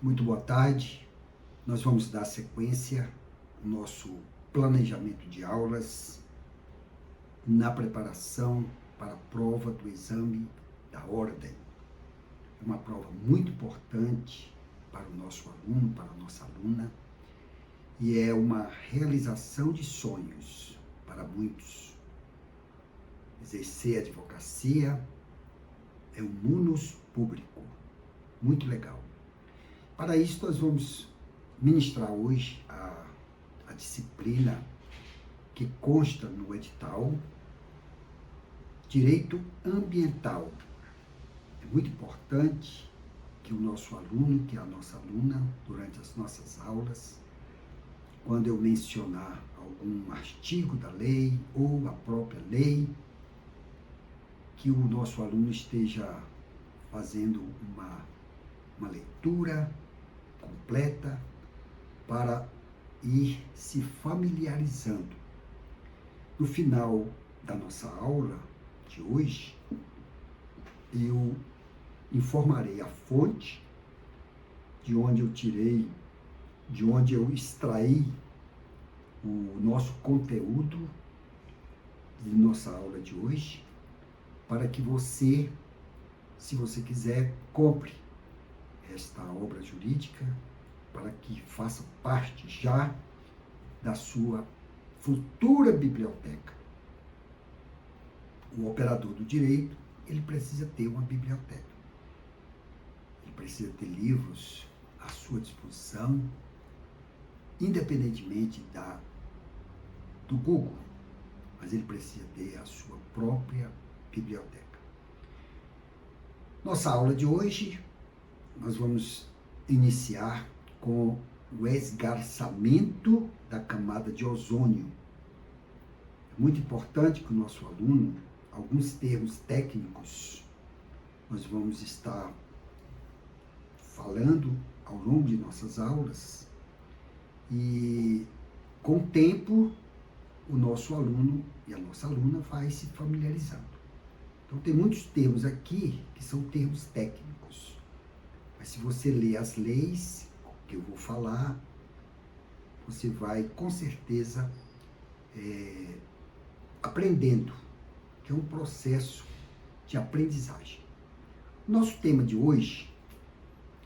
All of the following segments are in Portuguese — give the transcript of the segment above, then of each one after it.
Muito boa tarde. Nós vamos dar sequência ao nosso planejamento de aulas na preparação para a prova do exame da ordem. É uma prova muito importante para o nosso aluno, para a nossa aluna, e é uma realização de sonhos para muitos. Exercer a advocacia é um munus público, muito legal. Para isso, nós vamos ministrar hoje a disciplina que consta no edital, Direito Ambiental. É muito importante que o nosso aluno, que a nossa aluna, durante as nossas aulas, quando eu mencionar algum artigo da lei ou a própria lei, que o nosso aluno esteja fazendo uma leitura completa para ir se familiarizando. No final da nossa aula de hoje, eu informarei a fonte de onde eu tirei, de onde eu extraí o nosso conteúdo de nossa aula de hoje, para que você, se você quiser, compre esta obra jurídica para que faça parte já da sua futura biblioteca. O operador do direito, ele precisa ter uma biblioteca. Ele precisa ter livros à sua disposição, independentemente do Google, mas ele precisa ter a sua própria biblioteca. Nossa aula de hoje, nós vamos iniciar com o esgarçamento da camada de ozônio. É muito importante que o nosso aluno, alguns termos técnicos, nós vamos estar falando ao longo de nossas aulas e, com o tempo, o nosso aluno e a nossa aluna vai se familiarizando. Então, tem muitos termos aqui que são termos técnicos. Mas se você ler as leis que eu vou falar, você vai com certeza aprendendo, que é um processo de aprendizagem. Nosso tema de hoje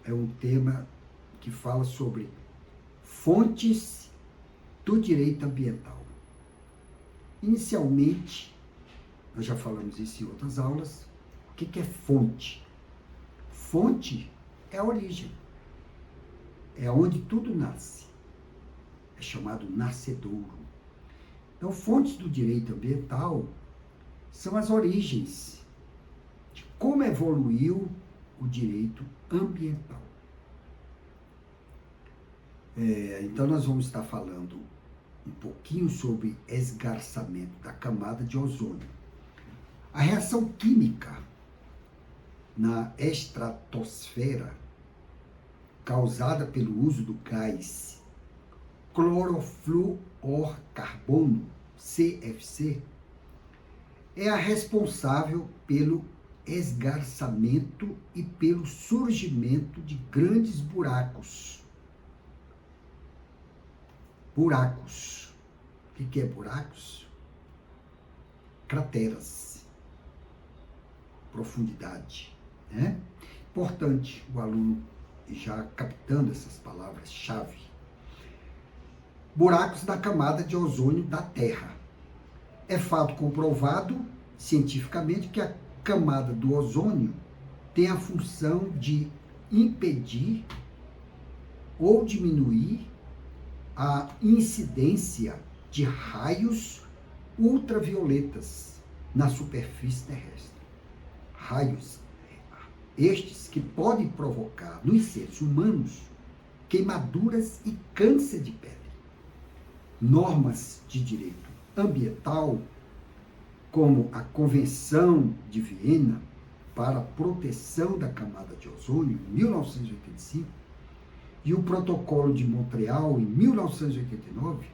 é um tema que fala sobre fontes do direito ambiental. Inicialmente, nós já falamos isso em outras aulas, o que é fonte? Fonte é a origem, é onde tudo nasce, é chamado nascedouro. Então, fontes do direito ambiental são as origens de como evoluiu o direito ambiental. Então, nós vamos estar falando um pouquinho sobre esgarçamento da camada de ozônio. A reação química na estratosfera causada pelo uso do gás clorofluorcarbono, CFC, é a responsável pelo esgarçamento e pelo surgimento de grandes buracos. Buracos. O que é buracos? Crateras. Profundidade, né? Importante o aluno já captando essas palavras-chave. Buracos da camada de ozônio da Terra. É fato comprovado cientificamente que a camada do ozônio tem a função de impedir ou diminuir a incidência de raios ultravioletas na superfície terrestre. Raios estes que podem provocar nos seres humanos queimaduras e câncer de pele. Normas de direito ambiental, como a Convenção de Viena para a Proteção da Camada de Ozônio, em 1985, e o Protocolo de Montreal, em 1989,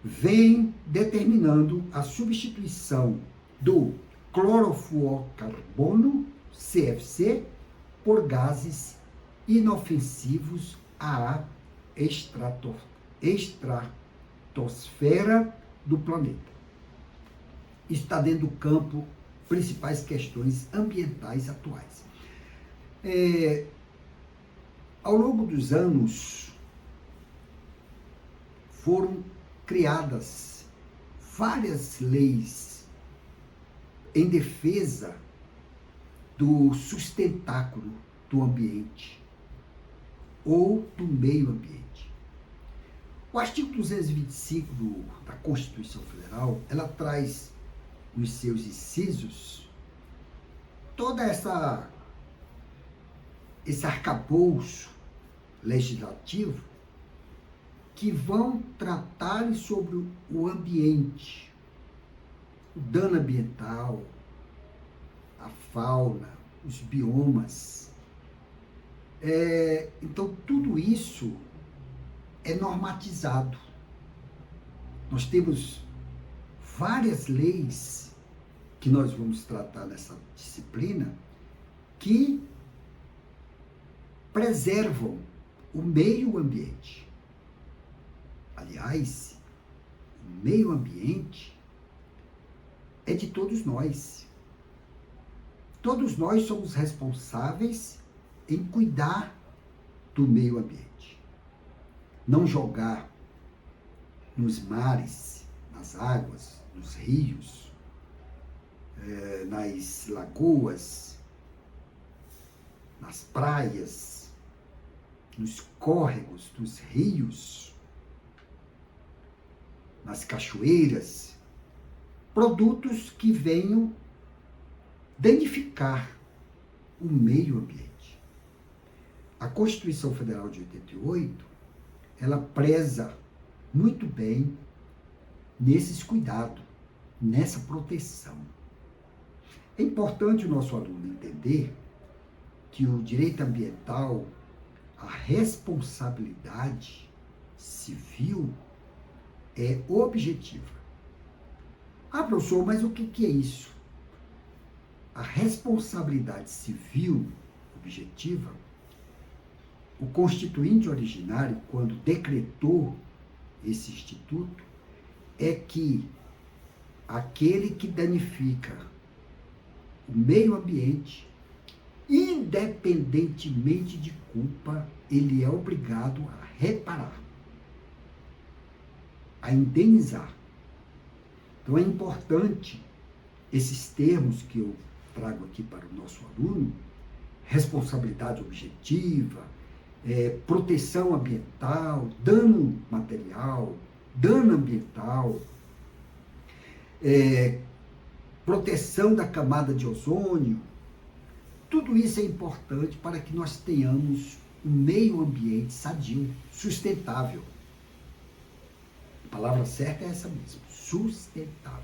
vem determinando a substituição do clorofluorcarbono, CFC, por gases inofensivos à estratosfera do planeta. Isso está dentro do campo principais questões ambientais atuais. Ao longo dos anos, foram criadas várias leis em defesa do sustentáculo do ambiente ou do meio ambiente. O artigo 225 da Constituição Federal, ela traz nos seus incisos toda esse arcabouço legislativo que vão tratar sobre o ambiente, o dano ambiental, a fauna, os biomas. Então, tudo isso é normatizado. Nós temos várias leis que nós vamos tratar nessa disciplina que preservam o meio ambiente. Aliás, o meio ambiente é de todos nós. Todos nós somos responsáveis em cuidar do meio ambiente. Não jogar nos mares, nas águas, nos rios, nas lagoas, nas praias, nos córregos dos rios, nas cachoeiras, produtos que venham danificar o meio ambiente. A Constituição Federal de 88, ela preza muito bem nesses cuidados, nessa proteção. É importante o nosso aluno entender que o direito ambiental, a responsabilidade civil é objetiva. Ah, professor, mas o que é isso? A responsabilidade civil objetiva, o constituinte originário, quando decretou esse instituto, é que aquele que danifica o meio ambiente, independentemente de culpa, ele é obrigado a reparar, a indenizar. Então é importante esses termos que eu trago aqui para o nosso aluno: responsabilidade objetiva, proteção ambiental, dano material, dano ambiental, proteção da camada de ozônio. Tudo isso é importante para que nós tenhamos um meio ambiente sadio, sustentável. A palavra certa é essa mesmo, sustentável.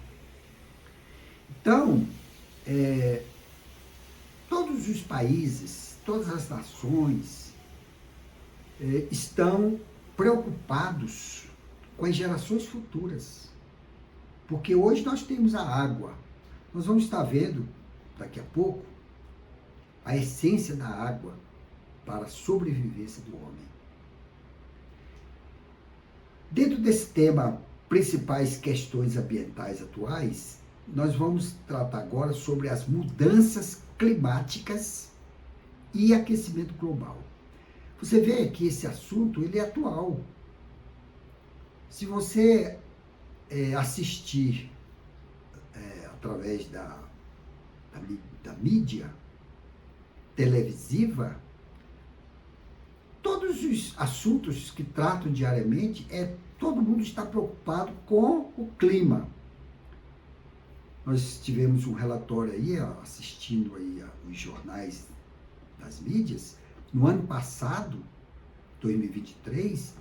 Então, todos os países, todas as nações estão preocupados com as gerações futuras. Porque hoje nós temos a água. Nós vamos estar vendo, daqui a pouco, a essência da água para a sobrevivência do homem. Dentro desse tema, principais questões ambientais atuais, nós vamos tratar agora sobre as mudanças climáticas e aquecimento global. Você vê que esse assunto ele é atual. Se você assistir através da mídia televisiva, todos os assuntos que tratam diariamente, todo mundo está preocupado com o clima. Nós tivemos um relatório aí, assistindo aí os jornais das mídias, no ano passado, 2023,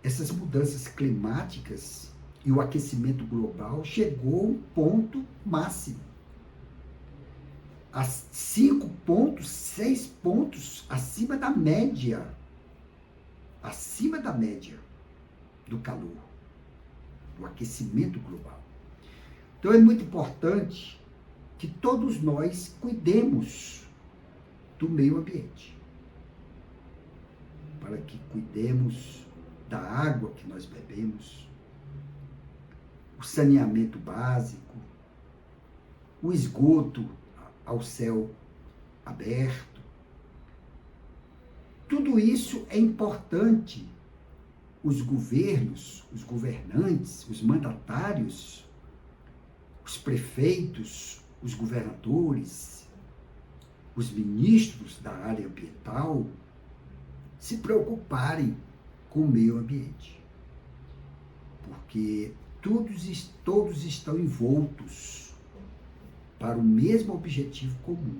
essas mudanças climáticas e o aquecimento global chegou a um ponto máximo. A 5 pontos, 6 pontos acima da média do calor, do aquecimento global. Então é muito importante que todos nós cuidemos do meio ambiente. para que cuidemos da água que nós bebemos, o saneamento básico, o esgoto ao céu aberto. Tudo isso é importante. Os governos, os governantes, os mandatários, os prefeitos, os governadores, os ministros da área ambiental se preocuparem com o meio ambiente. Porque todos estão envoltos para o mesmo objetivo comum,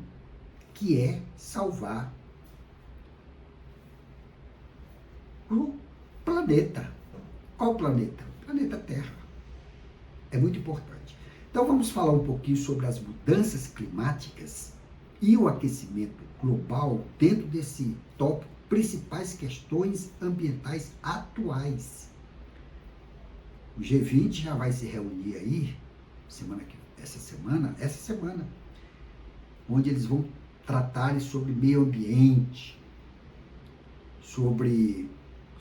que é salvar o planeta. Qual o planeta? O planeta Terra. É muito importante. Então vamos falar um pouquinho sobre as mudanças climáticas e o aquecimento global dentro desse tópico, principais questões ambientais atuais. O G20 já vai se reunir aí, essa semana, onde eles vão tratar sobre meio ambiente, sobre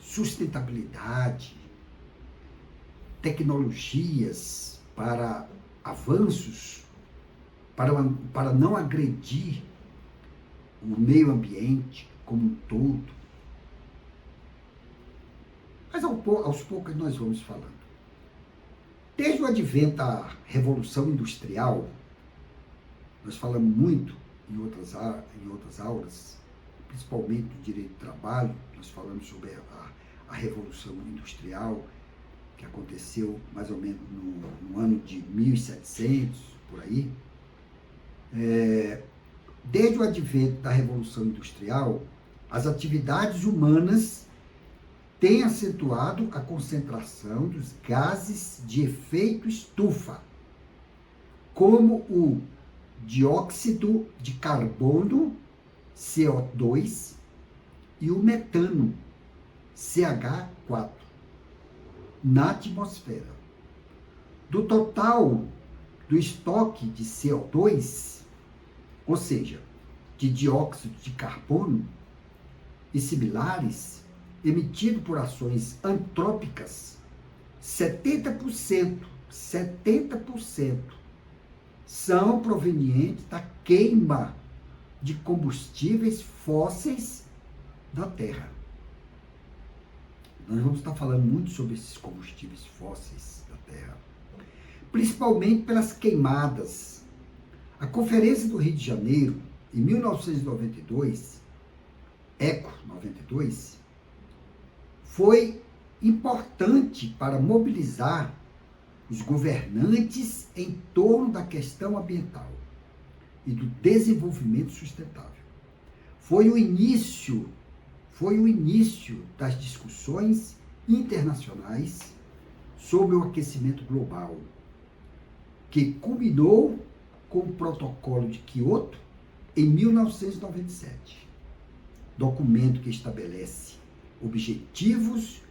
sustentabilidade, tecnologias para avanços, para não agredir o meio ambiente como um todo. Mas aos poucos nós vamos falando. Desde o advento da Revolução Industrial, nós falamos muito em outras aulas, principalmente do direito do trabalho, nós falamos sobre a Revolução Industrial, que aconteceu mais ou menos no ano de 1700, por aí. Desde o advento da Revolução Industrial, as atividades humanas têm acentuado a concentração dos gases de efeito estufa, como o dióxido de carbono, CO2, e o metano, CH4, na atmosfera. Do total do estoque de CO2, ou seja, de dióxido de carbono e similares, emitido por ações antrópicas, 70% são provenientes da queima de combustíveis fósseis da Terra. Nós vamos estar falando muito sobre esses combustíveis fósseis da Terra, principalmente pelas queimadas. A Conferência do Rio de Janeiro, em 1992, ECO 92, foi importante para mobilizar os governantes em torno da questão ambiental e do desenvolvimento sustentável. Foi o início das discussões internacionais sobre o aquecimento global, que culminou com o Protocolo de Quioto em 1997, documento que estabelece objetivos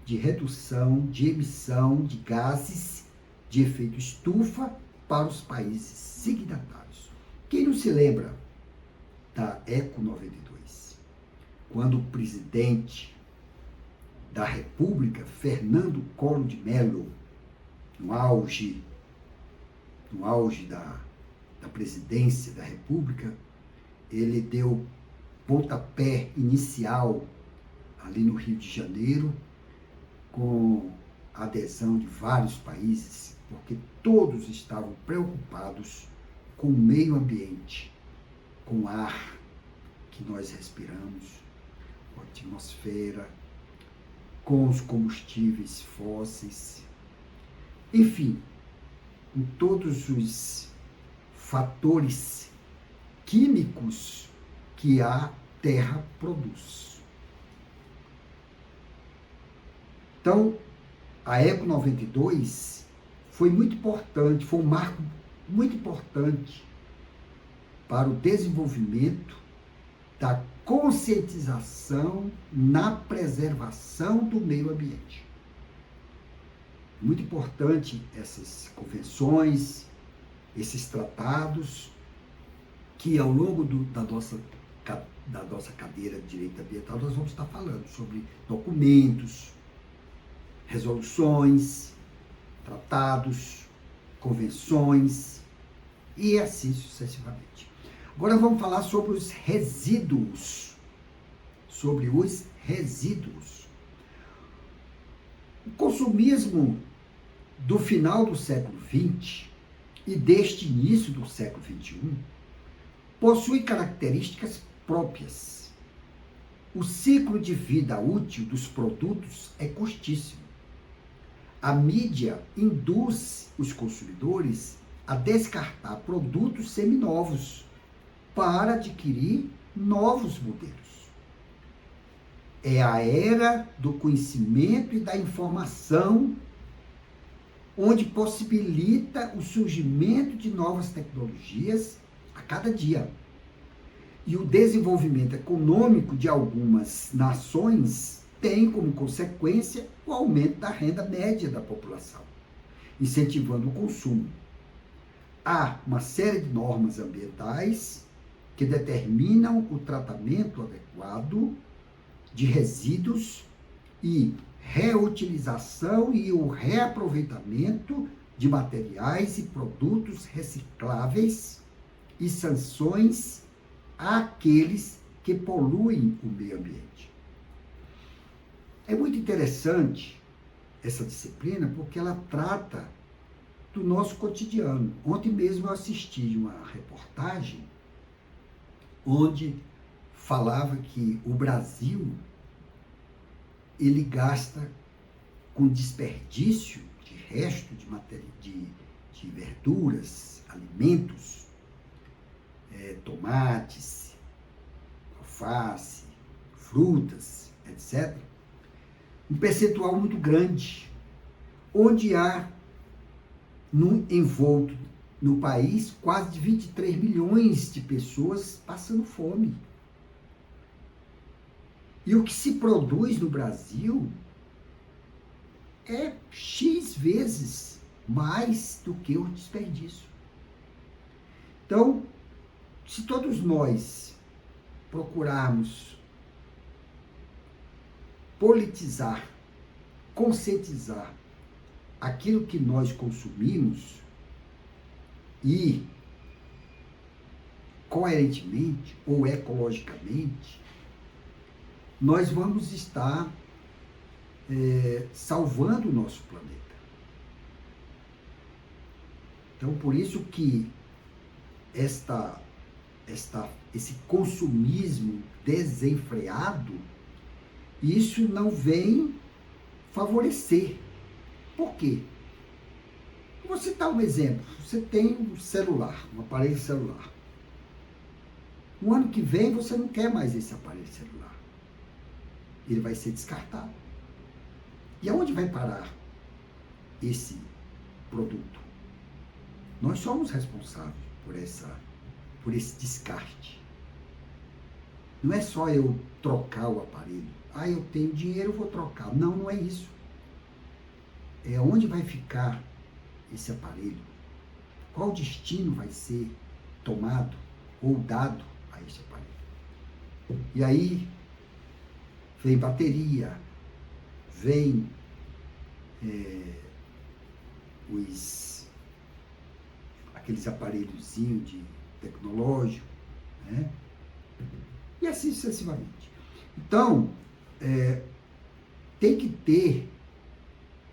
de redução de emissão de gases de efeito estufa para os países signatários. Quem não se lembra da ECO 92, quando o presidente da República, Fernando Collor de Mello, no auge da presidência da República, ele deu pontapé inicial ali no Rio de Janeiro, com a adesão de vários países, porque todos estavam preocupados com o meio ambiente, com o ar que nós respiramos, com a atmosfera, com os combustíveis fósseis, enfim, com todos os fatores químicos que a Terra produz. Então, a ECO 92 foi muito importante, foi um marco muito importante para o desenvolvimento da conscientização na preservação do meio ambiente. Muito importante essas convenções, esses tratados, que ao longo da nossa da nossa cadeira de direito ambiental, nós vamos estar falando sobre documentos, resoluções, tratados, convenções e assim sucessivamente. Agora vamos falar sobre os resíduos. Sobre os resíduos. O consumismo do final do século XX e deste início do século XXI possui características próprias. O ciclo de vida útil dos produtos é curtíssimo. A mídia induz os consumidores a descartar produtos seminovos para adquirir novos modelos. É a era do conhecimento e da informação, onde possibilita o surgimento de novas tecnologias a cada dia. E o desenvolvimento econômico de algumas nações tem como consequência o aumento da renda média da população, incentivando o consumo. Há uma série de normas ambientais que determinam o tratamento adequado de resíduos e reutilização e o reaproveitamento de materiais e produtos recicláveis e sanções àqueles que poluem o meio ambiente. É muito interessante essa disciplina porque ela trata do nosso cotidiano. Ontem mesmo eu assisti uma reportagem onde falava que o Brasil ele gasta com desperdício de resto de matéria de verduras, alimentos, tomates, alface, frutas, etc., um percentual muito grande, onde há envolto no país quase de 23 milhões de pessoas passando fome. E o que se produz no Brasil é X vezes mais do que o desperdício. Então, se todos nós procurarmos politizar, conscientizar aquilo que nós consumimos e coerentemente ou ecologicamente, nós vamos estar salvando o nosso planeta. Então, por isso que esse consumismo desenfreado, isso não vem favorecer. Por quê? Vou citar um exemplo. Você tem um celular, um aparelho celular. No ano que vem, você não quer mais esse aparelho celular. Ele vai ser descartado. E aonde vai parar esse produto? Nós somos responsáveis por esse descarte. Não é só eu trocar o aparelho. Ah, eu tenho dinheiro, eu vou trocar. Não, não é isso. É onde vai ficar esse aparelho. Qual destino vai ser tomado ou dado a esse aparelho? E aí vem bateria, vem aqueles aparelhozinhos de tecnológico, né? E assim sucessivamente. Então, tem que ter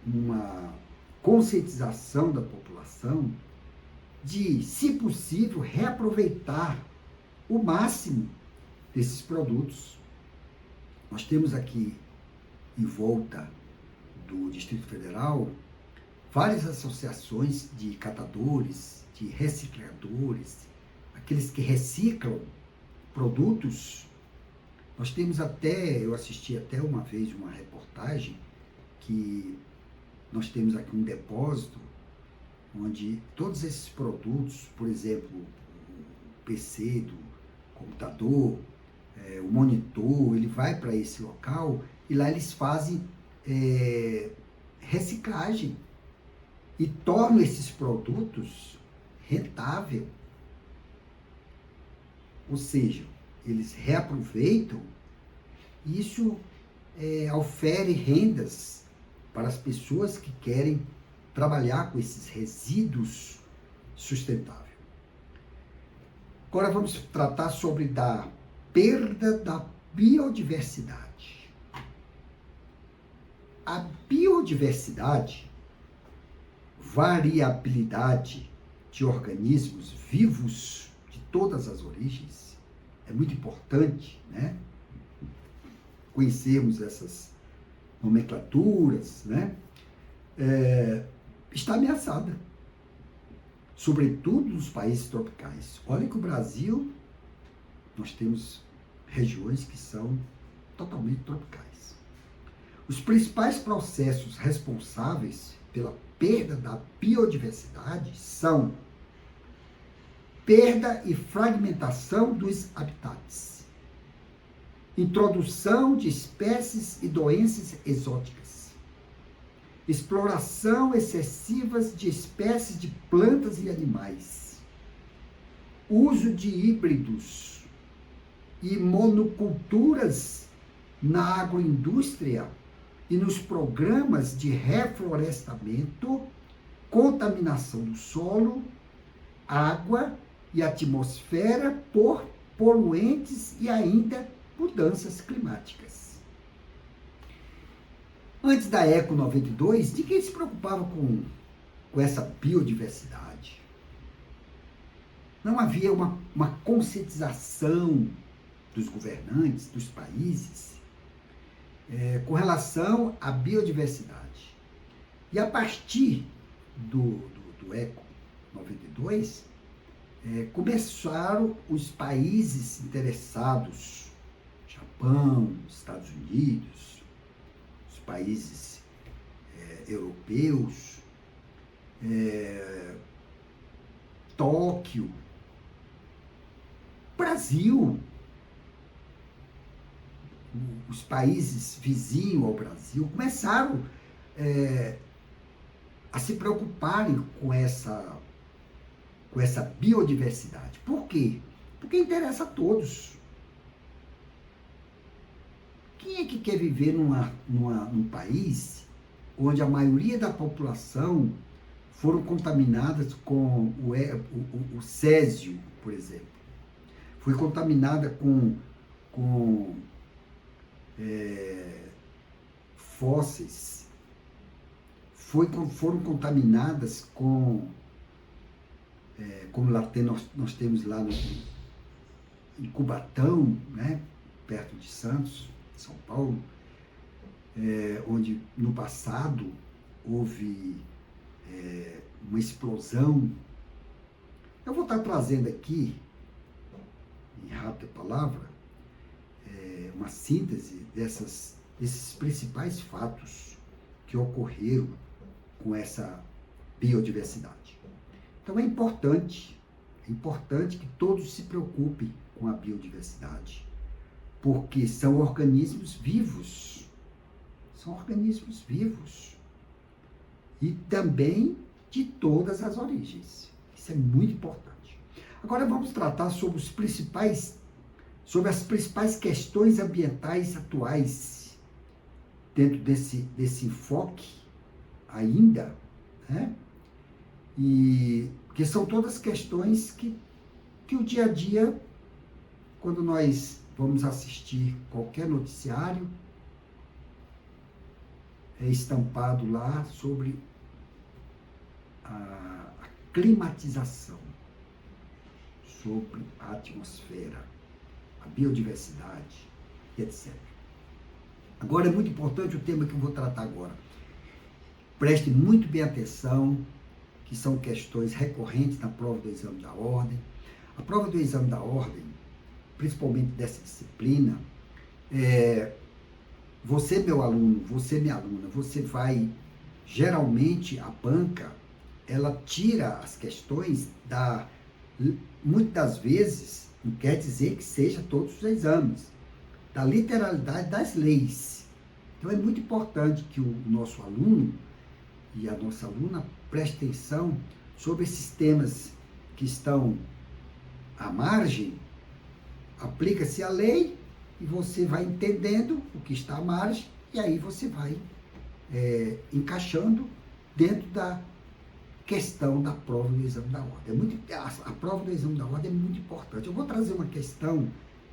uma conscientização da população de, se possível, reaproveitar o máximo desses produtos. Nós temos aqui, em volta do Distrito Federal, várias associações de catadores, de recicladores, aqueles que reciclam produtos. Nós temos eu assisti até uma vez uma reportagem que nós temos aqui um depósito onde todos esses produtos, por exemplo, o PC do computador, o monitor, ele vai para esse local e lá eles fazem reciclagem e tornam esses produtos rentáveis. Ou seja, eles reaproveitam, isso ofere rendas para as pessoas que querem trabalhar com esses resíduos sustentáveis. Agora vamos tratar sobre a perda da biodiversidade. A biodiversidade, variabilidade de organismos vivos de todas as origens, é muito importante, né? Conhecermos essas nomenclaturas, né? Está ameaçada, sobretudo nos países tropicais. Olha que o Brasil, nós temos regiões que são totalmente tropicais. Os principais processos responsáveis pela perda da biodiversidade são perda e fragmentação dos habitats, introdução de espécies e doenças exóticas, exploração excessiva de espécies de plantas e animais, uso de híbridos e monoculturas na agroindústria e nos programas de reflorestamento, contaminação do solo, água e atmosfera por poluentes e ainda mudanças climáticas. Antes da Eco 92, ninguém se preocupava com essa biodiversidade. Não havia uma conscientização dos governantes, dos países, com relação à biodiversidade. E a partir do Eco 92, começaram os países interessados, Japão, Estados Unidos, os países europeus, Tóquio, Brasil, os países vizinhos ao Brasil começaram a se preocuparem com essa biodiversidade. Por quê? Porque interessa a todos. Quem é que quer viver num país onde a maioria da população foram contaminadas com o césio, por exemplo? Foi contaminada com fósseis, foram contaminadas como nós temos lá em Cubatão, né, perto de Santos, São Paulo, onde no passado houve uma explosão. Eu vou estar trazendo aqui, em rápida palavra, uma síntese desses principais fatos que ocorreram com essa biodiversidade. Então é importante que todos se preocupem com a biodiversidade, porque são organismos vivos. São organismos vivos. E também de todas as origens. Isso é muito importante. Agora vamos tratar sobre as principais questões ambientais atuais dentro desse enfoque ainda, né? E que são todas questões que o dia a dia, quando nós vamos assistir qualquer noticiário, é estampado lá sobre a climatização, sobre a atmosfera, a biodiversidade, etc. Agora é muito importante o tema que eu vou tratar agora. Preste muito bem atenção, que são questões recorrentes na prova do exame da ordem. A prova do exame da ordem, principalmente dessa disciplina, você, meu aluno, você, minha aluna, você vai, geralmente, a banca, ela tira as questões muitas das vezes, não quer dizer que seja todos os exames, da literalidade das leis. Então é muito importante que o nosso aluno e a nossa aluna preste atenção sobre esses temas que estão à margem, aplica-se a lei e você vai entendendo o que está à margem e aí você vai encaixando dentro da questão da prova do exame da ordem. A prova do exame da ordem é muito importante. Eu vou trazer uma questão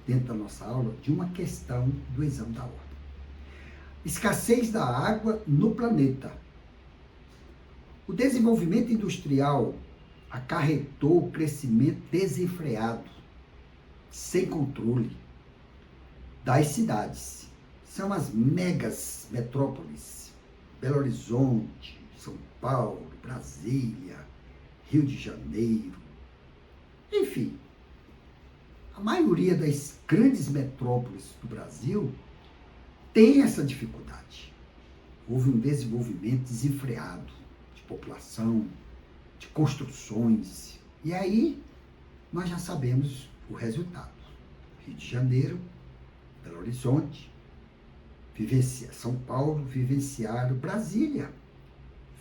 dentro da nossa aula de uma questão do exame da ordem. Escassez da água no planeta. O desenvolvimento industrial acarretou o crescimento desenfreado, sem controle, das cidades. São as megas metrópoles, Belo Horizonte, São Paulo, Brasília, Rio de Janeiro, enfim. A maioria das grandes metrópoles do Brasil tem essa dificuldade. Houve um desenvolvimento desenfreado de população, de construções. E aí nós já sabemos o resultado. Rio de Janeiro, Belo Horizonte, São Paulo vivenciaram Brasília,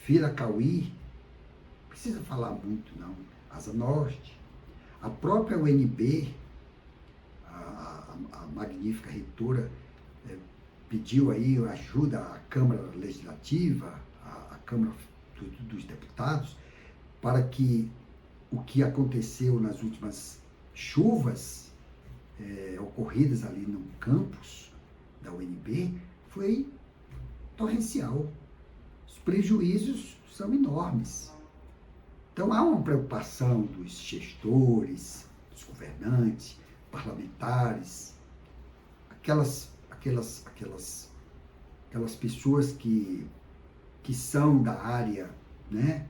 Viracauí, não precisa falar muito não, Asa Norte, a própria UNB, a magnífica reitora, pediu aí ajuda à Câmara Legislativa, à Câmara dos Deputados, para que o que aconteceu nas últimas chuvas ocorridas ali no campus da UNB foi torrencial. Os prejuízos são enormes. Então há uma preocupação dos gestores, dos governantes, parlamentares, aquelas pessoas que são da área, né,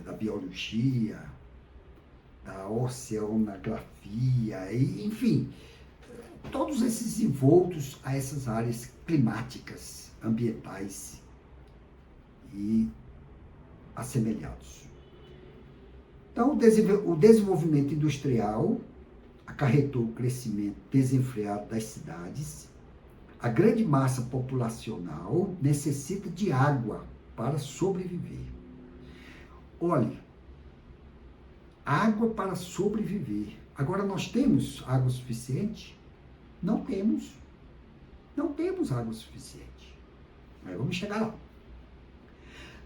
da biologia, da oceanografia, enfim, todos esses envoltos a essas áreas climáticas, ambientais e assemelhados. Então, o desenvolvimento industrial acarretou o crescimento desenfreado das cidades. A grande massa populacional necessita de água para sobreviver. Olhe, água para sobreviver. Agora, nós temos água suficiente? Não temos. Não temos água suficiente. Mas vamos chegar lá.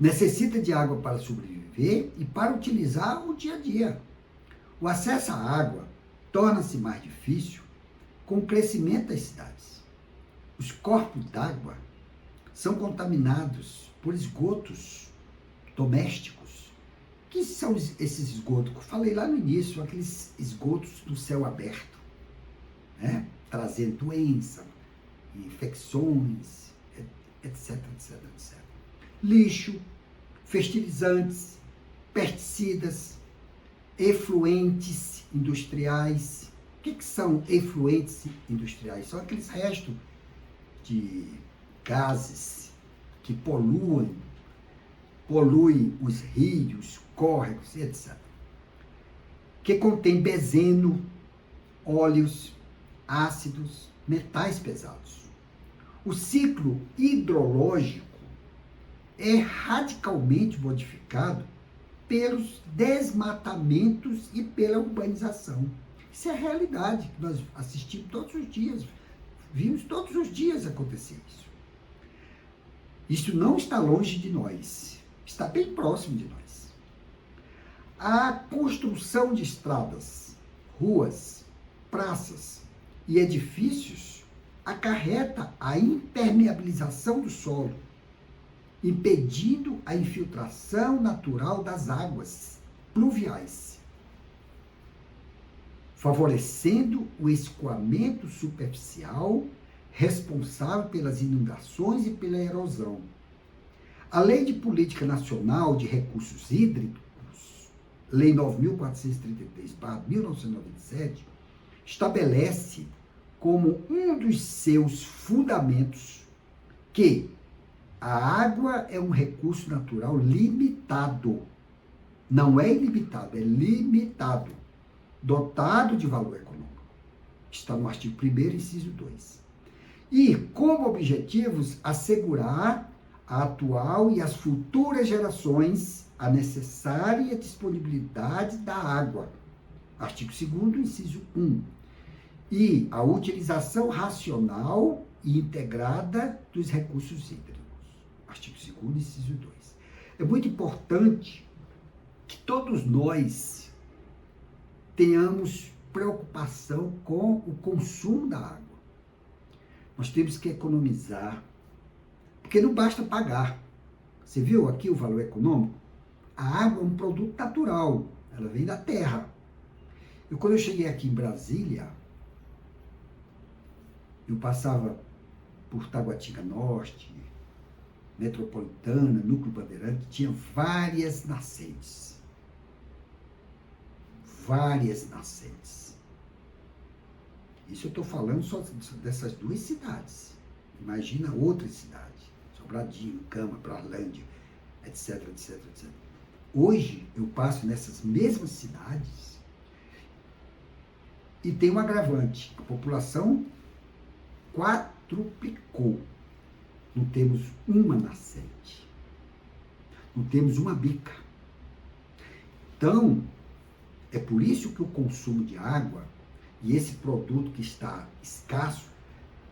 Necessita de água para sobreviver e para utilizar o dia a dia. O acesso à água torna-se mais difícil com o crescimento das cidades. Os corpos d'água são contaminados por esgotos domésticos. O que são esses esgotos? Eu falei lá no início, aqueles esgotos do céu aberto, né? Trazendo doença, infecções, etc, etc, etc. Lixo, fertilizantes, pesticidas, efluentes industriais. O que são efluentes industriais? São aqueles restos de gases que poluem os rios, córregos, etc. Que contém benzeno, óleos, ácidos, metais pesados. O ciclo hidrológico é radicalmente modificado pelos desmatamentos e pela urbanização. Isso é a realidade que nós assistimos todos os dias, vimos todos os dias acontecer isso. Isso não está longe de nós, está bem próximo de nós. A construção de estradas, ruas, praças e edifícios acarreta a impermeabilização do solo, impedindo a infiltração natural das águas pluviais, favorecendo o escoamento superficial responsável pelas inundações e pela erosão. A Lei de Política Nacional de Recursos Hídricos, Lei 9.433/1997, estabelece como um dos seus fundamentos que a água é um recurso natural limitado. Não é ilimitado, é limitado, dotado de valor econômico. Está no artigo 1º, inciso 2. E, como objetivos, assegurar a atual e as futuras gerações a necessária disponibilidade da água. Artigo 2º, inciso 1. e a utilização racional e integrada dos recursos hídricos. Artigo 2º, inciso 2. É muito importante que todos nós tenhamos preocupação com o consumo da água. Nós temos que economizar, porque não basta pagar. Você viu aqui o valor econômico? A água é um produto natural, ela vem da terra. Quando eu cheguei aqui em Brasília, eu passava por Taguatinga Norte, Metropolitana, Núcleo Bandeirante, tinha várias nascentes. Várias nascentes. Isso eu estou falando só dessas 2 cidades. Imagina outras cidades. Sobradinho, Cama, Brarlândia, etc, etc, etc. Hoje, eu passo nessas mesmas cidades e tem um agravante. A população quadruplicou. Não temos uma nascente. Não temos uma bica. Então, é por isso que o consumo de água e esse produto que está escasso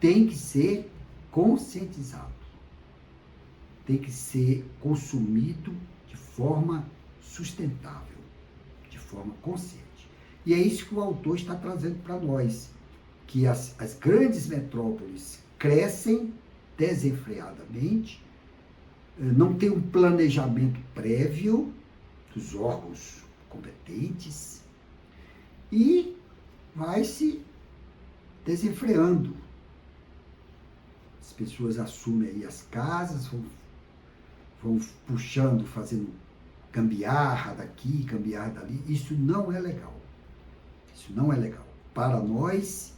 tem que ser conscientizado. Tem que ser consumido de forma sustentável, de forma consciente. E é isso que o autor está trazendo para nós, que as grandes metrópoles crescem desenfreadamente, não tem um planejamento prévio dos órgãos competentes e vai se desenfreando. As pessoas assumem aí as casas, vão puxando, fazendo gambiarra daqui, gambiarra dali. Isso não é legal. Isso não é legal. Para nós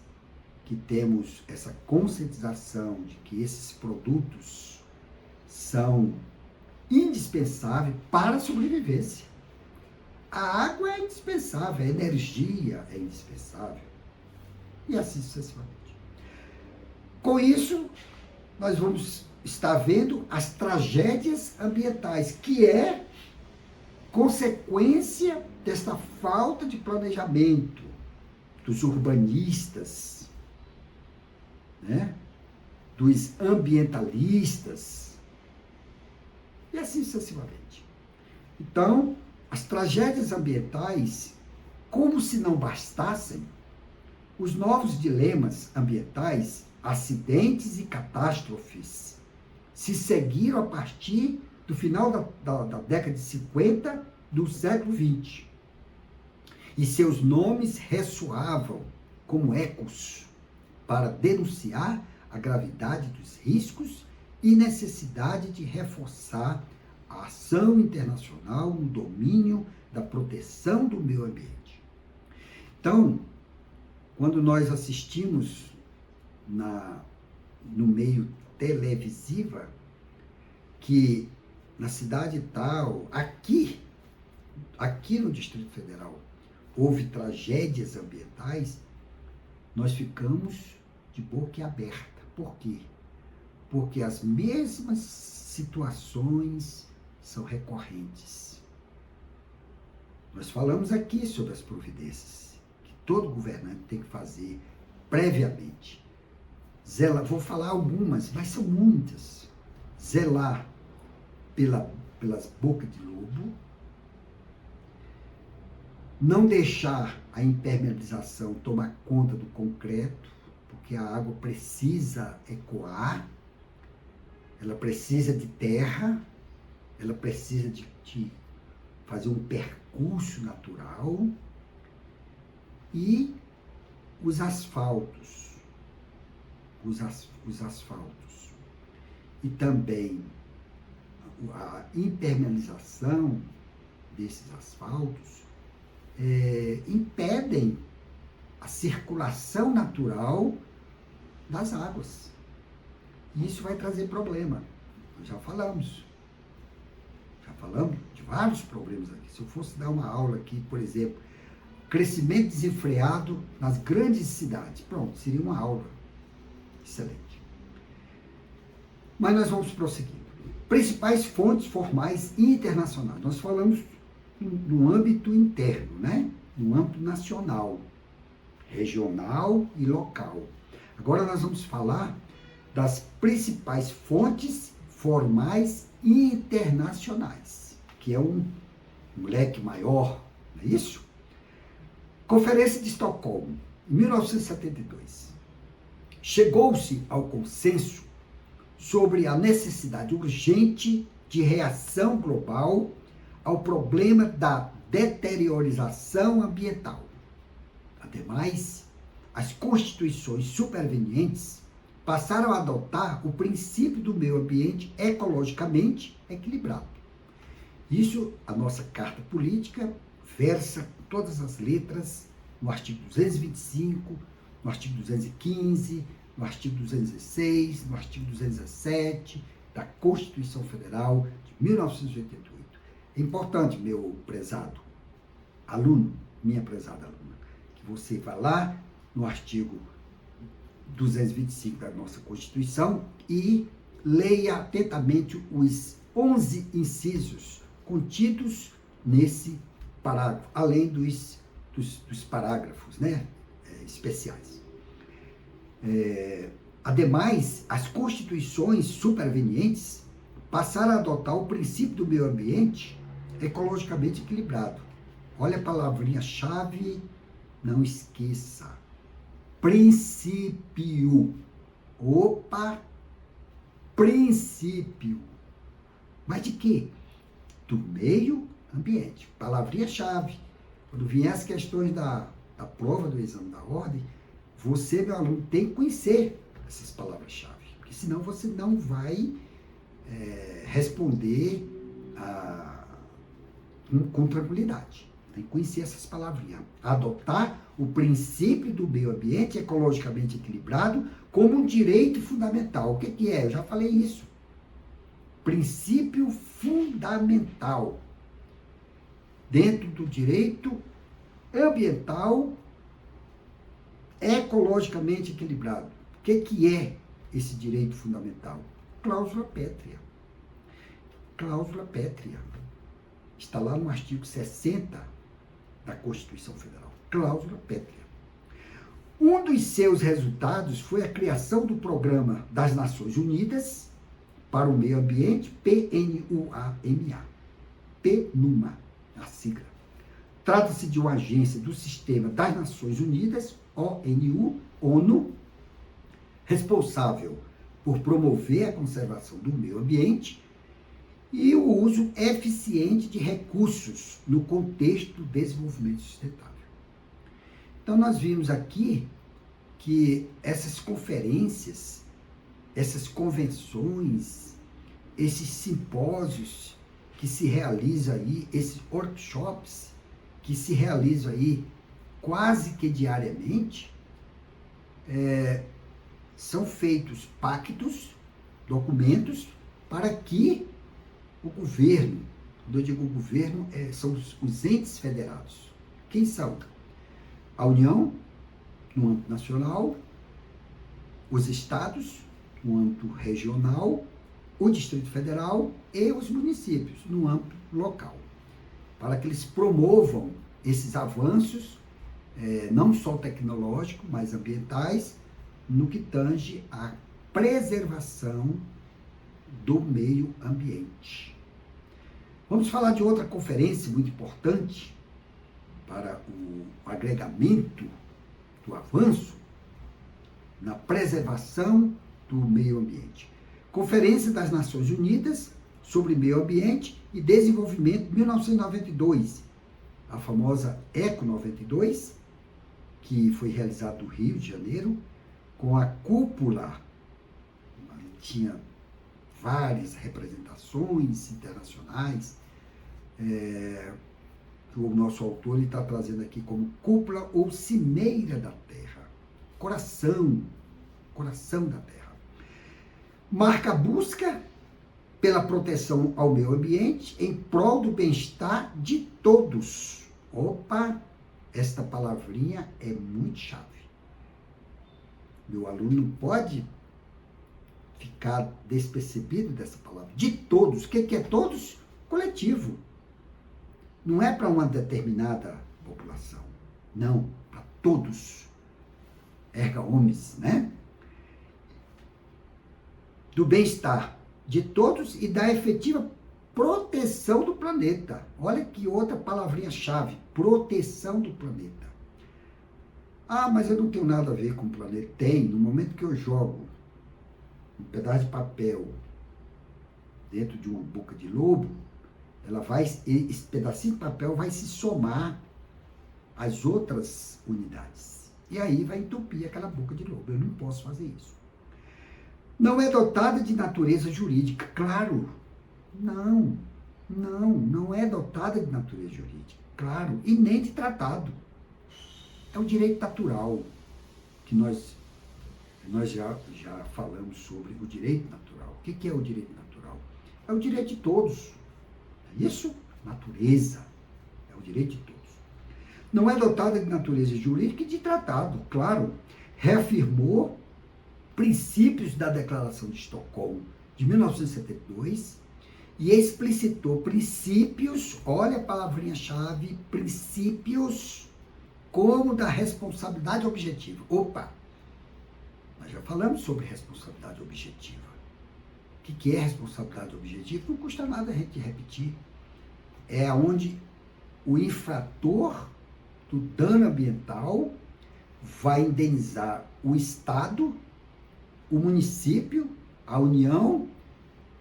que temos essa conscientização de que esses produtos são indispensáveis para a sobrevivência. A água é indispensável, a energia é indispensável. E assim sucessivamente. Com isso, nós vamos estar vendo as tragédias ambientais, que é consequência desta falta de planejamento dos urbanistas, né? Dos ambientalistas, e assim sucessivamente. Então, as tragédias ambientais, como se não bastassem, os novos dilemas ambientais, acidentes e catástrofes, se seguiram a partir do final da década de 50 do século XX. E seus nomes ressoavam como ecos para denunciar a gravidade dos riscos e necessidade de reforçar a ação internacional no domínio da proteção do meio ambiente. Então, quando nós assistimos no meio televisiva que na cidade tal, aqui no Distrito Federal, houve tragédias ambientais, nós ficamos de boca aberta. Por quê? Porque as mesmas situações são recorrentes. Nós falamos aqui sobre as providências que todo governante tem que fazer previamente. Vou falar algumas, mas são muitas. Zelar pelas bocas de lobo, não deixar a impermeabilização tomar conta do concreto, porque a água precisa ecoar, ela precisa de terra, ela precisa de fazer um percurso natural, e os asfaltos, e também a impermeabilização desses asfaltos impedem a circulação natural das águas. E isso vai trazer problema. Nós já falamos de vários problemas aqui. Se eu fosse dar uma aula aqui, por exemplo, crescimento desenfreado nas grandes cidades, pronto, seria uma aula excelente. Mas nós vamos prosseguir. Principais fontes formais internacionais. Nós falamos no âmbito interno, né? No âmbito nacional. regional e local. Agora nós vamos falar das principais fontes formais e internacionais, que é um leque maior, não é isso? Conferência de Estocolmo, em 1972. Chegou-se ao consenso sobre a necessidade urgente de reação global ao problema da deteriorização ambiental. Ademais, as constituições supervenientes passaram a adotar o princípio do meio ambiente ecologicamente equilibrado. Isso, a nossa Carta Política versa com todas as letras no artigo 225, no artigo 215, no artigo 216, no artigo 217 da Constituição Federal de 1988. É importante, meu prezado aluno, minha prezada aluna, que você vá lá no artigo 225 da nossa Constituição e leia atentamente os 11 incisos contidos nesse parágrafo, além dos parágrafos, né, especiais. Ademais, as constituições supervenientes passaram a adotar o princípio do meio ambiente ecologicamente equilibrado. Olha a palavrinha-chave, não esqueça. Princípio. Opa! Princípio. Mas de quê? Do meio ambiente. Palavrinha-chave. Quando vier as questões da prova do exame da ordem, você, meu aluno, tem que conhecer essas palavras-chave. Porque senão você não vai responder com tranquilidade. Tem que conhecer essas palavrinhas. Adotar o princípio do meio ambiente ecologicamente equilibrado como um direito fundamental. O que é? Eu já falei isso. Princípio fundamental dentro do direito ambiental ecologicamente equilibrado. O que é esse direito fundamental? Cláusula pétrea. Cláusula pétrea. Está lá no artigo 60 da Constituição Federal. Cláusula pétrea. Um dos seus resultados foi a criação do Programa das Nações Unidas para o Meio Ambiente, PNUAMA. PNUMA, a sigla. Trata-se de uma agência do Sistema das Nações Unidas, ONU, responsável por promover a conservação do meio ambiente e o uso eficiente de recursos no contexto do desenvolvimento sustentável. Então, nós vimos aqui que essas conferências, essas convenções, esses simpósios que se realizam aí, esses workshops que se realizam aí quase que diariamente, são feitos pactos, documentos, para que o governo, quando eu digo governo, são os entes federados. Quem são? A União, no âmbito nacional, os estados, no âmbito regional, o Distrito Federal e os municípios, no âmbito local, para que eles promovam esses avanços, não só tecnológicos, mas ambientais, no que tange à preservação do meio ambiente. Vamos falar de outra conferência muito importante para o agregamento do avanço na preservação do meio ambiente. Conferência das Nações Unidas sobre Meio Ambiente e Desenvolvimento, 1992, a famosa ECO 92, que foi realizada no Rio de Janeiro, com a cúpula, tinha várias representações internacionais, que o nosso autor está trazendo aqui como cúpula ou cimeira da Terra, coração da Terra. Marca a busca pela proteção ao meio ambiente em prol do bem-estar de todos. Opa, esta palavrinha é muito chave. Meu aluno não pode ficar despercebido dessa palavra. De todos. O que é todos? Coletivo. Não é para uma determinada população. Não, para todos. erga omnes, né? Do bem-estar de todos e da efetiva proteção do planeta. Olha que outra palavrinha-chave, proteção do planeta. Ah, mas eu não tenho nada a ver com o planeta. Tem, no momento que eu jogo um pedaço de papel dentro de uma boca de lobo, esse pedacinho de papel vai se somar às outras unidades. E aí vai entupir aquela boca de lobo. Eu não posso fazer isso. Não é dotada de natureza jurídica. Claro, não é dotada de natureza jurídica. Claro, e nem de tratado. É o direito natural, que nós já falamos sobre o direito natural. O que é o direito natural? É o direito de todos. É isso? Natureza. É o direito de todos. Não é dotada de natureza jurídica e de tratado, claro. Reafirmou princípios da Declaração de Estocolmo de 1972 e explicitou princípios, olha a palavrinha-chave, princípios como da responsabilidade objetiva. Opa! Nós já falamos sobre responsabilidade objetiva. O que é responsabilidade objetiva? Não custa nada a gente repetir. É onde o infrator do dano ambiental vai indenizar o Estado, o município, a União,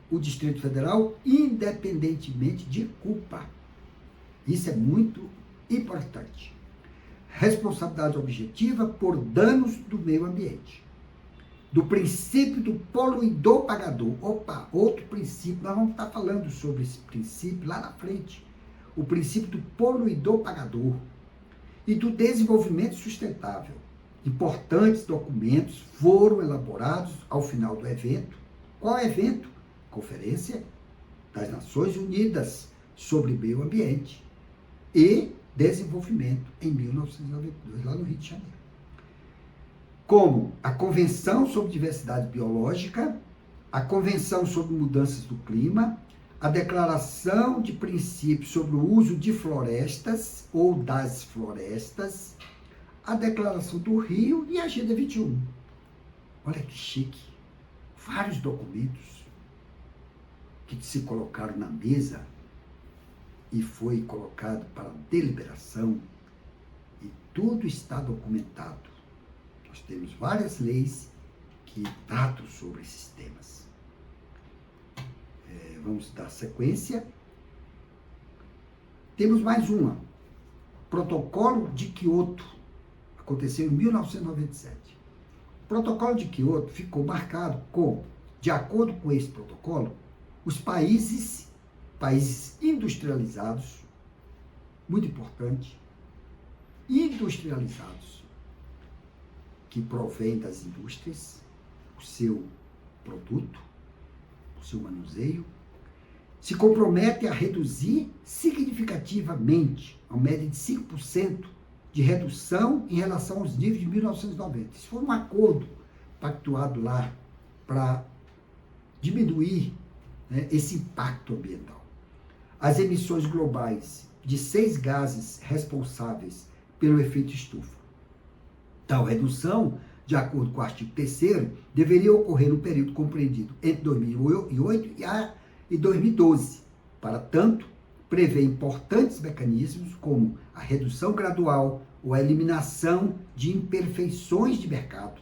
o Distrito Federal, independentemente de culpa. Isso é muito importante. Responsabilidade objetiva por danos do meio ambiente. Do princípio do poluidor pagador. Opa, outro princípio, nós vamos estar falando sobre esse princípio lá na frente. O princípio do poluidor pagador. E do desenvolvimento sustentável. Importantes documentos foram elaborados ao final do evento. Qual evento? Conferência das Nações Unidas sobre Meio Ambiente e Desenvolvimento, em 1992, lá no Rio de Janeiro. Como a Convenção sobre Diversidade Biológica, a Convenção sobre Mudanças do Clima, a Declaração de Princípios sobre o Uso de Florestas ou das Florestas, a Declaração do Rio e a Agenda 21. Olha que chique. Vários documentos que se colocaram na mesa e foi colocado para deliberação e tudo está documentado. Nós temos várias leis que tratam sobre esses temas. Vamos dar sequência. Temos mais uma. Protocolo de Quioto. Aconteceu em 1997. O Protocolo de Quioto ficou marcado com, de acordo com esse protocolo, os países industrializados, muito importante, industrializados, que provém das indústrias, o seu produto, o seu manuseio, se compromete a reduzir significativamente, a média de 5% de redução em relação aos níveis de 1990. Isso foi um acordo pactuado lá para diminuir, né, esse impacto ambiental. As emissões globais de 6 gases responsáveis pelo efeito estufa. Tal redução, de acordo com o artigo 3º, deveria ocorrer no período compreendido entre 2008 e 2012. Para tanto, prevê importantes mecanismos como a redução gradual ou a eliminação de imperfeições de mercado,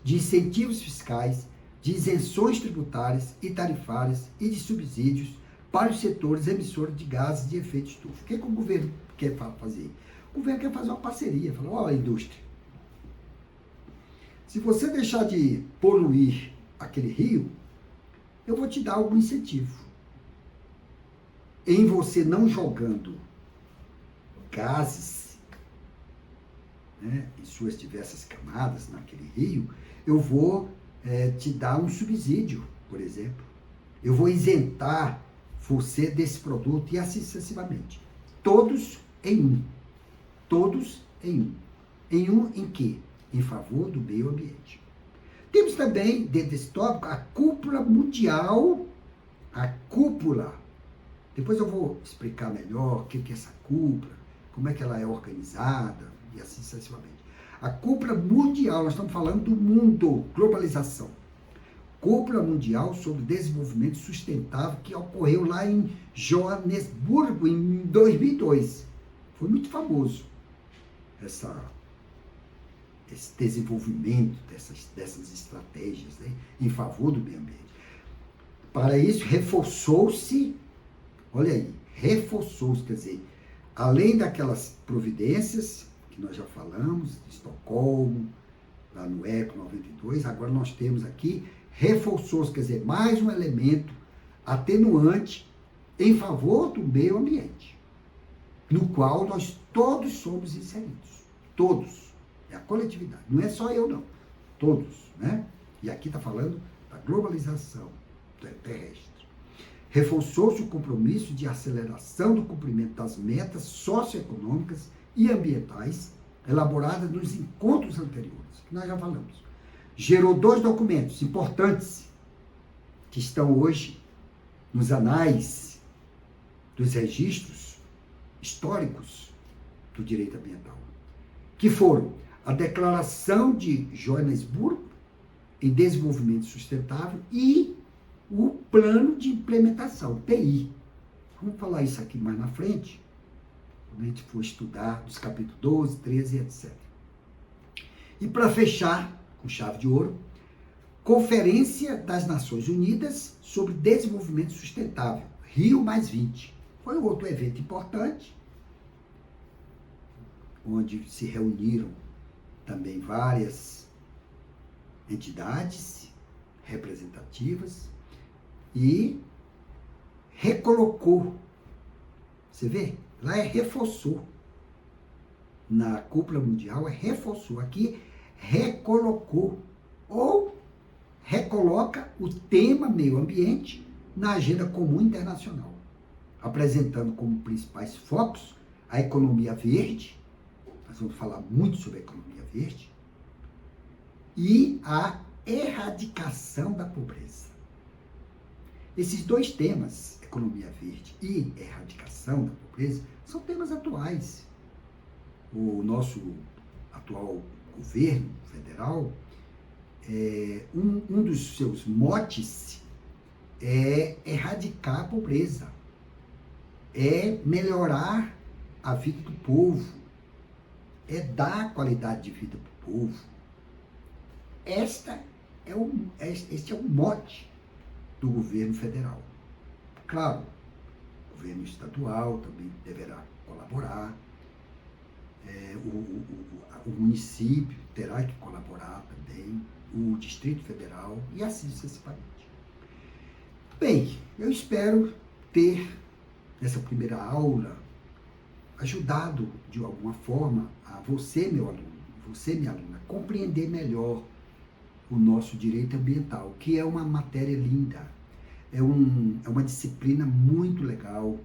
de incentivos fiscais, de isenções tributárias e tarifárias e de subsídios para os setores emissores de gases de efeito estufa. O que o governo quer fazer? O governo quer fazer uma parceria, falou, olha, indústria, se você deixar de poluir aquele rio, eu vou te dar algum incentivo. Em você não jogando gases, né, em suas diversas camadas naquele rio, eu vou te dar um subsídio, por exemplo. Eu vou isentar você desse produto e assim sucessivamente. Todos em um. Todos em um. Em um em quê? Em favor do meio ambiente. Temos também, dentro desse tópico, a cúpula mundial, a cúpula. Depois eu vou explicar melhor o que é essa cúpula, como é que ela é organizada e assim sucessivamente. A cúpula mundial, nós estamos falando do mundo, globalização. Cúpula Mundial sobre Desenvolvimento Sustentável, que ocorreu lá em Joanesburgo, em 2002. Foi muito famoso esse desenvolvimento dessas estratégias, né, em favor do meio ambiente. Para isso, reforçou-se, olha aí, reforçou-se, quer dizer, além daquelas providências que nós já falamos, de Estocolmo, lá no ECO 92, agora nós temos aqui, reforçou-se, quer dizer, mais um elemento atenuante em favor do meio ambiente, no qual nós todos somos inseridos, todos. É a coletividade, não é só eu não, todos, né? E aqui está falando da globalização terrestre. Reforçou-se o compromisso de aceleração do cumprimento das metas socioeconômicas e ambientais elaboradas nos encontros anteriores, que nós já falamos. Gerou 2 documentos importantes que estão hoje nos anais dos registros históricos do direito ambiental, que foram a Declaração de Joanesburgo em Desenvolvimento Sustentável e o Plano de Implementação, PI. Vamos falar isso aqui mais na frente, quando a gente for estudar dos capítulos 12, 13, etc. E para fechar, com chave de ouro, Conferência das Nações Unidas sobre Desenvolvimento Sustentável, Rio +20. Foi outro evento importante, onde se reuniram também várias entidades representativas e recolocou, você vê, lá é reforçou, na cúpula mundial é reforçou, aqui recolocou ou recoloca o tema meio ambiente na agenda comum internacional, apresentando como principais focos a economia verde, nós vamos falar muito sobre a economia verde, e a erradicação da pobreza. Esses 2 temas, economia verde e erradicação da pobreza, são temas atuais. O nosso atual governo federal, um dos seus motes é erradicar a pobreza, é melhorar a vida do povo, é dar qualidade de vida para o povo. Este é o mote do governo federal. Claro, o governo estadual também deverá colaborar, o município terá que colaborar também, o Distrito Federal e assim sucessivamente. Bem, eu espero ter, nessa primeira aula, ajudado de alguma forma a você, meu aluno, você, minha aluna, compreender melhor o nosso direito ambiental, que é uma matéria linda, é uma disciplina muito legal,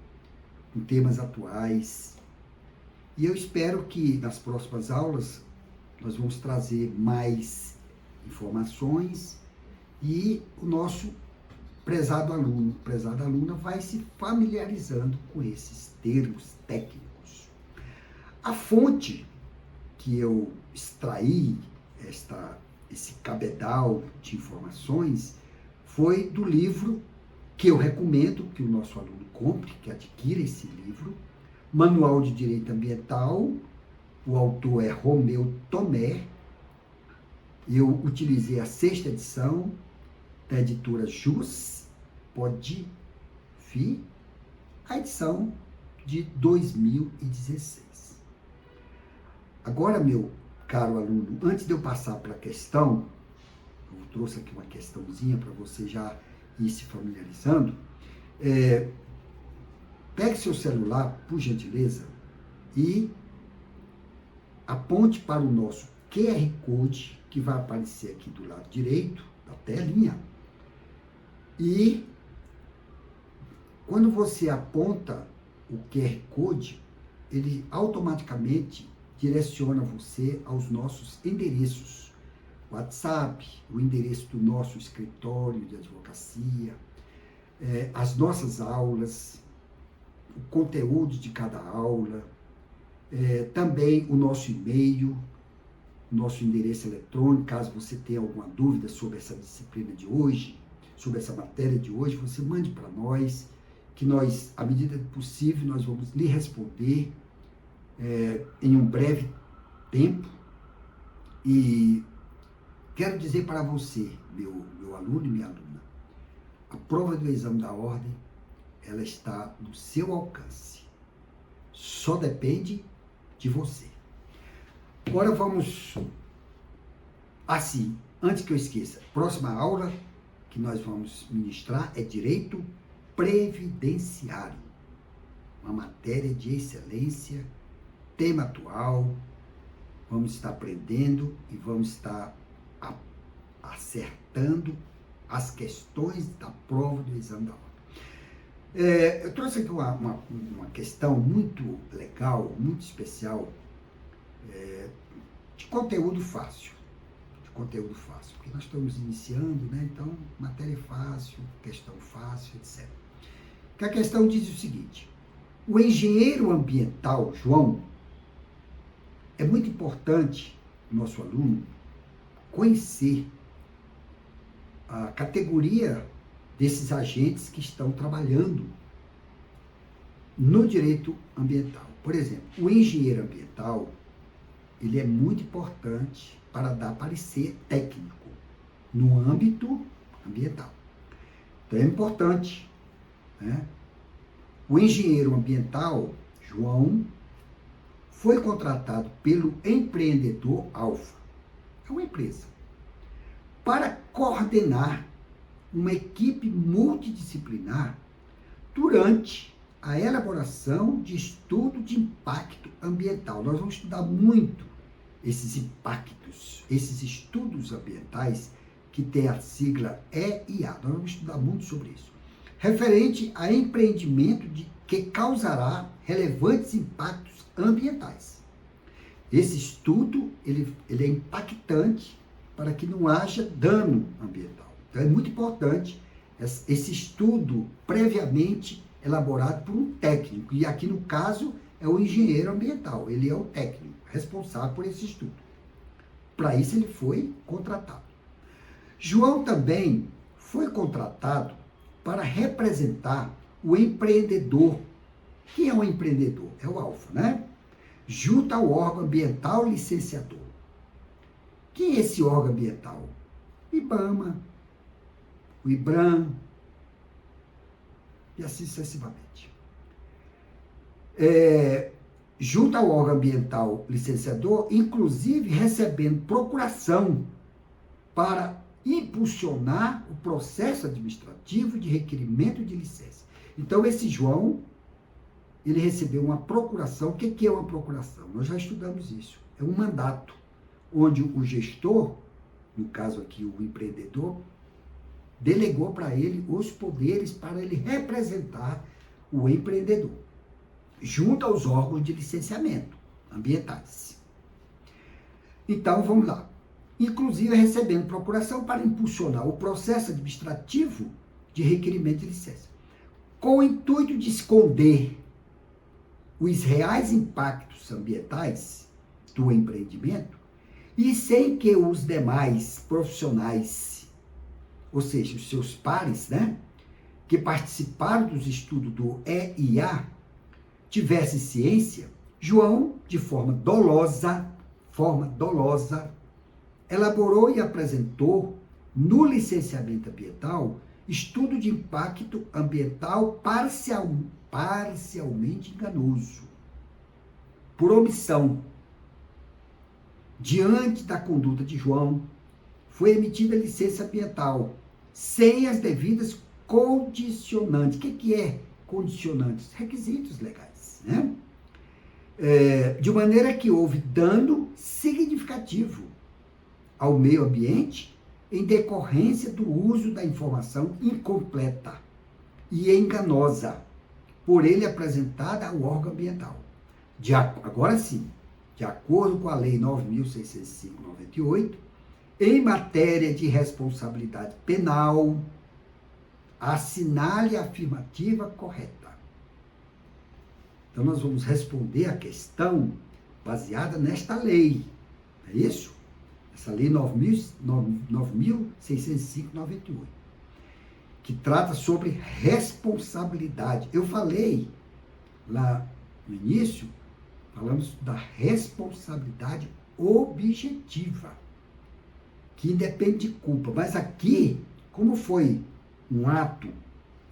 com temas atuais. E eu espero que nas próximas aulas nós vamos trazer mais informações e o nosso prezado aluno, prezada aluna vai se familiarizando com esses termos técnicos. A fonte que eu extraí esse cabedal de informações foi do livro que eu recomendo que o nosso aluno compre, que adquira esse livro, Manual de Direito Ambiental, o autor é Romeu Tomé, eu utilizei a 6ª edição da editora Jus Podfi, a edição de 2016. Agora, meu caro aluno, antes de eu passar para a questão, eu trouxe aqui uma questãozinha para você já ir se familiarizando, pegue seu celular, por gentileza, e aponte para o nosso QR Code, que vai aparecer aqui do lado direito da telinha, e quando você aponta o QR Code, ele automaticamente direciona você aos nossos endereços, WhatsApp, o endereço do nosso escritório de advocacia, as nossas aulas, o conteúdo de cada aula, também o nosso e-mail, nosso endereço eletrônico, caso você tenha alguma dúvida sobre essa disciplina de hoje, sobre essa matéria de hoje, você mande para nós, que nós, à medida do possível, nós vamos lhe responder em um breve tempo. E quero dizer para você, meu aluno e minha aluna, a prova do exame da ordem, ela está no seu alcance. Só depende de você. Agora vamos, assim, antes que eu esqueça, próxima aula que nós vamos ministrar é Direito Previdenciário, uma matéria de excelência, tema atual. Vamos estar aprendendo e vamos estar acertando as questões da prova do exame da ordem. Eu trouxe aqui uma questão muito legal, muito especial, de conteúdo fácil. Porque nós estamos iniciando, né? Então, matéria fácil, questão fácil, etc. Que a questão diz o seguinte: o engenheiro ambiental, João, é muito importante, nosso aluno, conhecer a categoria desses agentes que estão trabalhando no direito ambiental. Por exemplo, o engenheiro ambiental, ele é muito importante para dar parecer técnico no âmbito ambiental. Então é importante, né? O engenheiro ambiental, João, foi contratado pelo empreendedor Alfa, é uma empresa, para coordenar uma equipe multidisciplinar durante a elaboração de estudo de impacto ambiental. Nós vamos estudar muito esses impactos, esses estudos ambientais, que tem a sigla EIA. Nós vamos estudar muito sobre isso. Referente a empreendimento que causará relevantes impactos ambientais. Esse estudo, ele é impactante para que não haja dano ambiental. Então, é muito importante esse estudo previamente elaborado por um técnico. E aqui, no caso, é o engenheiro ambiental. Ele é o técnico responsável por esse estudo. Para isso, ele foi contratado. João também foi contratado para representar o empreendedor. Quem é o empreendedor? É o Alfa, né? Junto ao órgão ambiental licenciador. Quem é esse órgão ambiental? IBAMA, o IBRAM, e assim sucessivamente. Junto ao órgão ambiental licenciador, inclusive recebendo procuração para impulsionar o processo administrativo de requerimento de licença. Então, esse João, ele recebeu uma procuração. O que é uma procuração? Nós já estudamos isso. É um mandato, onde o gestor, no caso aqui o empreendedor, delegou para ele os poderes para ele representar o empreendedor, junto aos órgãos de licenciamento ambientais. Então, vamos lá. Inclusive, recebendo procuração para impulsionar o processo administrativo de requerimento de licença, com o intuito de esconder os reais impactos ambientais do empreendimento e sem que os demais profissionais, ou seja, os seus pares, né, que participaram dos estudos do EIA, tivessem ciência, João, de forma dolosa, elaborou e apresentou no licenciamento ambiental estudo de impacto ambiental parcialmente enganoso, por omissão. Diante da conduta de João, foi emitida licença ambiental, sem as devidas condicionantes. O que é condicionantes? Requisitos legais, né? De maneira que houve dano significativo ao meio ambiente em decorrência do uso da informação incompleta e enganosa por ele apresentada ao órgão ambiental. Agora sim, de acordo com a Lei 9.605/98, em matéria de responsabilidade penal, assinale a afirmativa correta. Então, nós vamos responder a questão baseada nesta lei. É isso? essa lei 9.605/98, que trata sobre responsabilidade. Eu falei lá no início, falamos da responsabilidade objetiva, que independe de culpa. Mas aqui, como foi um ato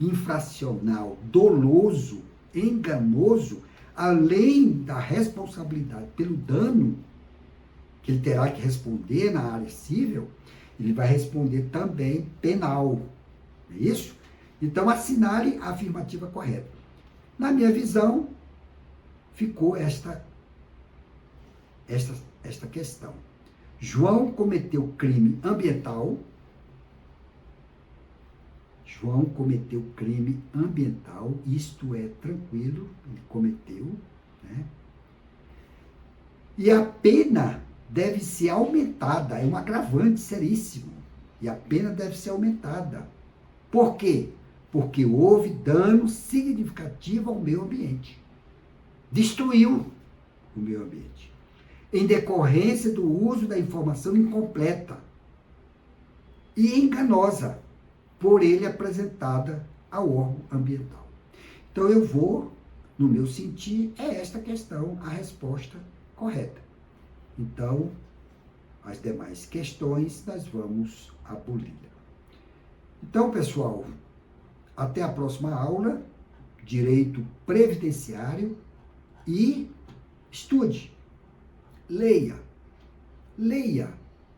infracional, doloso, enganoso, além da responsabilidade pelo dano que ele terá que responder na área civil, ele vai responder também penal. É isso? Então, assinale a afirmativa correta. Na minha visão, ficou esta questão. João cometeu crime ambiental. João cometeu crime ambiental, isto é tranquilo, ele cometeu, né? E a pena deve ser aumentada, é um agravante seríssimo, e a pena deve ser aumentada. Por quê? Porque houve dano significativo ao meio ambiente. Destruiu o meio ambiente, em decorrência do uso da informação incompleta e enganosa por ele apresentada ao órgão ambiental. Então eu vou, no meu sentir, é esta questão a resposta correta. Então, as demais questões nós vamos abolir. Então, pessoal, até a próxima aula, direito previdenciário, e estude, leia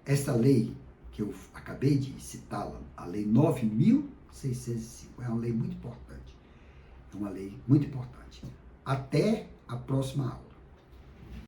essa lei que eu acabei de citá-la, a Lei 9.605. É uma lei muito importante. É uma lei muito importante. Até a próxima aula.